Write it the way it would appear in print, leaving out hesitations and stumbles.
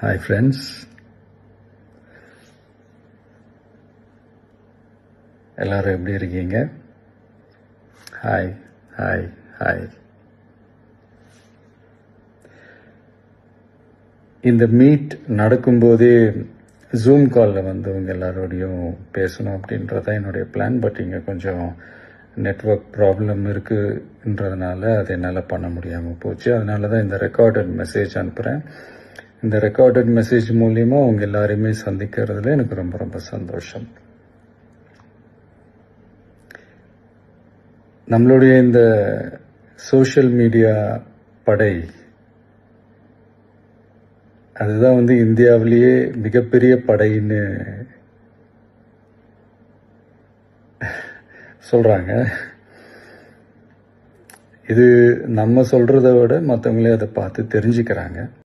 Hi friends, எல்லாரும் எப்படி இருக்கீங்க? Hi hi hi. இந்த மீட் நடக்கும்போதே ஜூம் காலில் உங்க எல்லாரோடையும் பேசணும் அப்படின்றதான் என்னுடைய பிளான். பட் இங்கே கொஞ்சம் நெட்வொர்க் ப்ராப்ளம் இருக்குன்றதுனால அதை என்னால் பண்ண முடியாமல் போச்சு. அதனால தான் இந்த ரெக்கார்டட் மெசேஜ் அனுப்புகிறேன். இந்த ரெக்கார்டட் மெசேஜ் மூலிமா உங்கள் எல்லாரையுமே சந்திக்கிறதுல எனக்கு ரொம்ப ரொம்ப சந்தோஷம். நம்மளுடைய இந்த சோஷியல் மீடியா படை அதுதான் இந்தியாவிலேயே மிகப்பெரிய படைன்னு சொல்றாங்க. இது நம்ம சொல்றதை விட மற்றவங்களே அதை பார்த்து தெரிஞ்சுக்கிறாங்க.